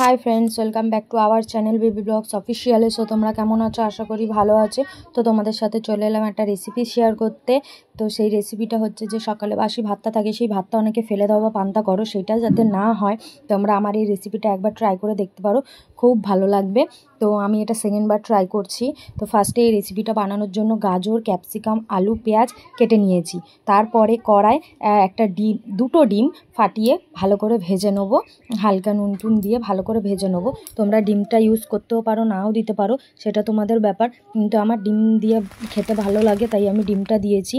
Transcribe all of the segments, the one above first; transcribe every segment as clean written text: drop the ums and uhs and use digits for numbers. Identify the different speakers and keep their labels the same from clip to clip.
Speaker 1: High friends, welcome back to our channel baby vlogs অফিসিয়ালে। So তোমরা কেমন আছো? আশা করি ভালো আছে। তো তোমাদের সাথে চলে এলাম একটা রেসিপি শেয়ার করতে। তো সেই রেসিপিটা হচ্ছে যে সকালে বাসি ভাতটা থাকে, সেই ভাতটা অনেকে ফেলে দাও বা পান্তা করো, সেটা যাতে না হয় তোমরা আমার এই রেসিপিটা একবার ট্রাই করে দেখতে পারো, খুব ভালো লাগবে। তো আমি এটা সেকেন্ডবার ট্রাই করছি। তো ফার্স্টে এই রেসিপিটা বানানোর জন্য গাজর, ক্যাপসিকাম, আলু, পেঁয়াজ কেটে নিয়েছি। তারপরে কড়ায় দুটো ডিম ফাটিয়ে ভালো করে ভেজে নেবো, হালকা নুন টুন দিয়ে ভালো করে ভেজে নেবো। তোমরা ডিমটা ইউজ করতেও পারো, নাও দিতে পারো, সেটা তোমাদের ব্যাপার। কিন্তু আমার ডিম দিয়ে খেতে ভালো লাগে, তাই আমি ডিমটা দিয়েছি।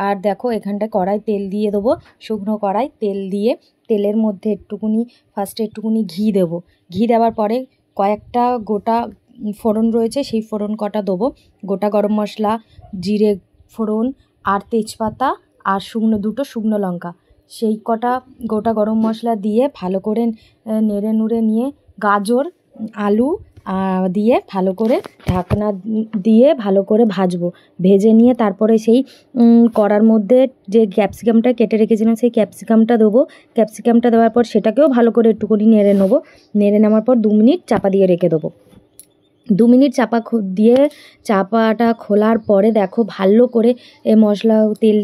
Speaker 1: আর দেখো এখানটায় কড়াই তেল দিয়ে দেবো, শুকনো কড়াই তেল দিয়ে তেলের মধ্যে ফার্স্টে একটুকুনি ঘি দেবো। ঘি দেওয়ার পরে কয়েকটা গোটা ফোড়ন রয়েছে, সেই ফোড়ন কটা দেবো। গোটা গরম মশলা, জিরে ফোড়ন আর তেজপাতা আর দুটো শুকনো লঙ্কা, সেই কটা গোটা গরম মশলা দিয়ে ভালো করে নেড়ে নুড়ে নিয়ে গাজর, আলু দিয়ে ভালো করে ঢাকনা দিয়ে ভালো করে ভাজবো। ভেজে নিয়ে তারপরে সেই কড়ার মধ্যে যে ক্যাপসিকামটা কেটে রেখেছিলাম সেই ক্যাপসিকামটা দেবো। ক্যাপসিকামটা দেওয়ার পর সেটাকেও ভালো করে একটুখানি নেড়ে নেবো। নেড়ে নেওয়ার পর 2 মিনিট চাপা দিয়ে রেখে দেবো। 2 মিনিট চাপাটা খোলার পরে দেখো ভালো করে মশলা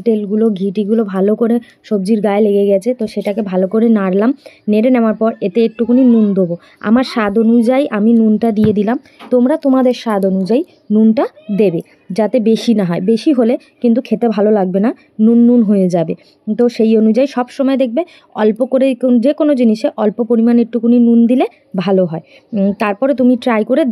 Speaker 1: তেলগুলো ঘিটিগুলো ভালো করে সবজির গায়ে লেগে গেছে। তো সেটাকে ভালো করে নাড়লাম। নেড়ে নেওয়ার পর এতে একটুখানি নুন দেবো। আমার স্বাদ অনুযায়ী আমি নুনটা দিয়ে দিলাম। তোমরা তোমাদের স্বাদ অনুযায়ী নুনটা দেবে, যাতে বেশি না হয়। বেশি হলে কিন্তু খেতে ভালো লাগবে না, নুন হয়ে যাবে। তো সেই অনুযায়ী সব সময় দেখবে অল্প করে, যে কোনো জিনিসে অল্প পরিমাণে একটুখানি নুন দিলে ভালো হয়। তারপরে তুমি ট্রাই করে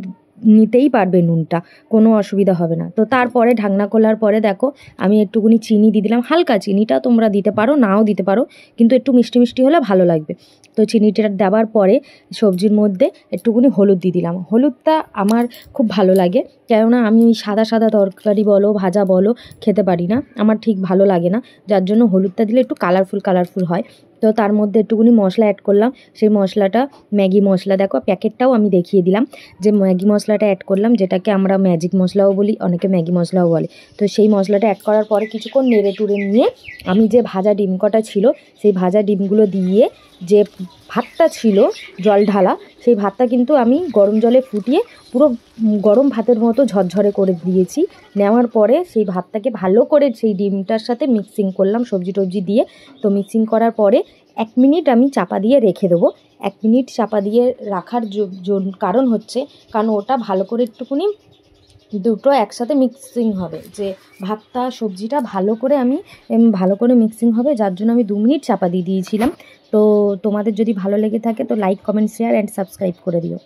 Speaker 1: নিতেই পারবে, নুনটা কোনো অসুবিধা হবে না। তো তারপরে ঢাকনা খোলার পরে দেখো আমি একটুখানি চিনি দিয়ে দিলাম। হালকা চিনিটা তোমরা দিতে পারো, নাও দিতে পারো, কিন্তু একটু মিষ্টি মিষ্টি হলে ভালো লাগবে। তো চিনিটা দেওয়ার পরে সবজির মধ্যে একটুখানি হলুদ দিয়ে দিলাম। হলুদটা আমার খুব ভালো লাগে, কেননা আমি ওই সাদা সাদা তরকারি বলো ভাজা বলো খেতে পারি না, আমার ঠিক ভালো লাগে না, যার জন্য হলুদটা দিলে একটু কালারফুল হয়। তো তার মধ্যে একটুখানি মশলা অ্যাড করলাম। সেই মশলাটা ম্যাগি মশলা, দেখো প্যাকেটটাও আমি দেখিয়ে দিলাম, যে ম্যাগি মশলাটা অ্যাড করলাম, যেটাকে আমরা ম্যাজিক মশলাও বলি, অনেকে ম্যাগি মশলাও বলে। তো সেই মশলাটা অ্যাড করার পরে কিছুক্ষণ নেড়ে টুড়ে নিয়ে আমি যে ভাজা ডিম কটা ছিল সেই ভাজা ডিমগুলো দিয়ে, যে ভাতটা ছিল জল ঢালা, সেই ভাতটা কিন্তু আমি গরম জলে ফুটিয়ে পুরো গরম ভাতের মতো ঝরঝরে করে দিয়েছি। নেওয়ার পরে সেই ভাতটাকে ভালো করে সেই ডিমটার সাথে মিক্সিং করলাম সবজি টবজি দিয়ে। তো মিক্সিং করার পরে 1 মিনিট আমি চাপা দিয়ে রেখে দেবো। 1 মিনিট চাপা দিয়ে রাখার কারণ হচ্ছে, কারণ ওটা ভালো করে একটুখানি দুটো একসাথে মিক্সিং হবে, যে ভাতটা সবজিটা ভালো করে মিক্সিং হবে, যার জন্য আমি 2 মিনিট চাপা দিয়ে দিয়েছিলাম। তো তোমাদের যদি ভালো লেগে থাকে তো like, comment, share and subscribe করে দিও।